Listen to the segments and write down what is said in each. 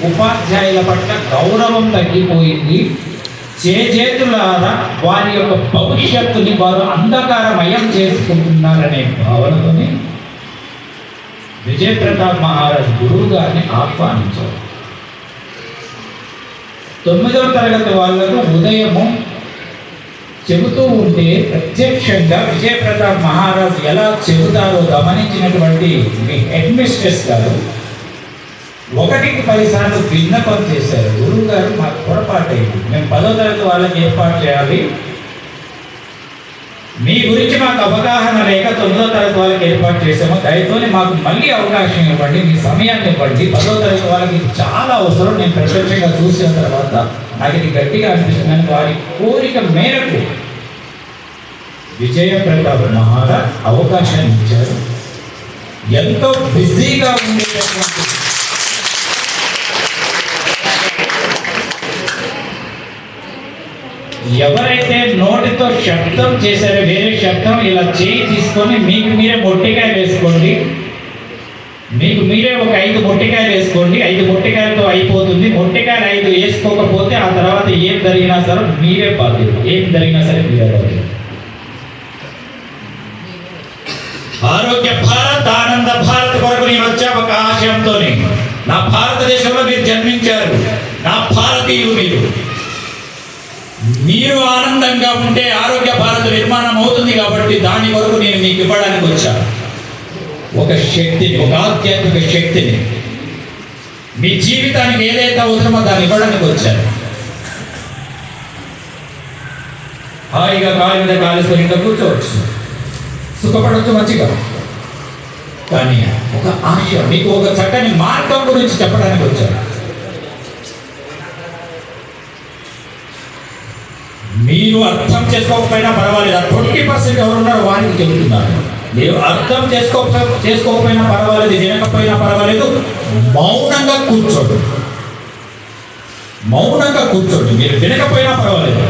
ఉపాధ్యాయుల పట్ల గౌరవం తగ్గిపోయింది. చేజేతులారా వారి యొక్క భవిష్యత్తుని వారు అంధకారమయం చేసుకుంటున్నారనే భావనతోని విజయ ప్రతాప్ మహారాజ్ గురువు గారిని ఆహ్వానించారు. 9వ తరగతి వాళ్ళకు ఉదయము చెబుతూ ఉంటే ప్రత్యక్షంగా విజయ ప్రతాప్ మహారాజ్ ఎలా చెబుతారో గమనించినటువంటి మీ హెడ్ మిస్ట్రెస్ గారు 1కి 10 సార్లు విన్నపం చేశారు. గురువు గారు మాకు పొరపాటైంది, మేము 10వ తరగతి వాళ్ళకి ఏర్పాటు చేయాలి, మీ గురించి మాకు అవగాహన లేక 9వ తరగతి వాళ్ళకి ఏర్పాటు చేసాము, దయతోనే మాకు మళ్ళీ అవకాశం ఇవ్వండి, మీ సమయాన్ని ఇవ్వండి, 10వ తరగతి వాళ్ళకి ఇది చాలా అవసరం, నేను ప్రత్యక్షంగా చూసిన తర్వాత నాకు ఇది గట్టిగా అనిపిస్తుందని వారి కోరిక మేరకు విజయ ప్రతాప్ మహారాజ్ అవకాశాన్ని ఇచ్చారు. ఎంతో బిజీగా ఉండేటటువంటి ఎవరైతే నోటితో శబ్దం చేశారో వేరే శబ్దం ఇలా చేయి తీసుకొని మీకు మీరే మొట్టికాయ వేసుకోండి, మీకు మీరే ఒక 5 మొట్టికాయలు వేసుకోండి, 5 మొట్టికాయలతో అయిపోతుంది. మొట్టికాయలు 5 వేసుకోకపోతే ఆ తర్వాత ఏం జరిగినా సరే మీరే బాధ్యులు, ఏం జరిగినా సరే మీరే బాధ్యులు. ఆరోగ్య భారత్ ఆనంద భారత్ కొరకు నేను వచ్చే ఒక ఆశయంతో నా భారతదేశంలో మీరు జన్మించారు, నా భారతీయులు మీరు ఆనందంగా ఉంటే ఆరోగ్య భారత నిర్మాణం అవుతుంది. కాబట్టి దాని వరకు నేను మీకు ఇవ్వడానికి వచ్చాను. ఒక శక్తిని, ఒక ఆధ్యాత్మిక శక్తిని, మీ జీవితానికి ఏదైతే అవసరమో దాన్ని ఇవ్వడానికి వచ్చాను. హాయిగా కాలు మీద కాలేసుకొని ఇంకా కూర్చోవచ్చు, సుఖపడవచ్చు మంచిగా. కానీ ఒక ఆశ, మీకు ఒక చక్కని మార్గం గురించి చెప్పడానికి వచ్చాను. మీరు అర్థం చేసుకోకపోయినా పర్వాలేదు, 20% ఎవరున్నారో వారికి చెబుతున్నారు. మీరు అర్థం చేసుకోకపోయినా పర్వాలేదు, వినకపోయినా పర్వాలేదు, మౌనంగా కూర్చోండి, మౌనంగా కూర్చోండి. మీరు వినకపోయినా పర్వాలేదు,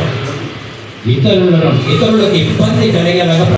ఇతరులకు ఇబ్బంది కలిగేలాగా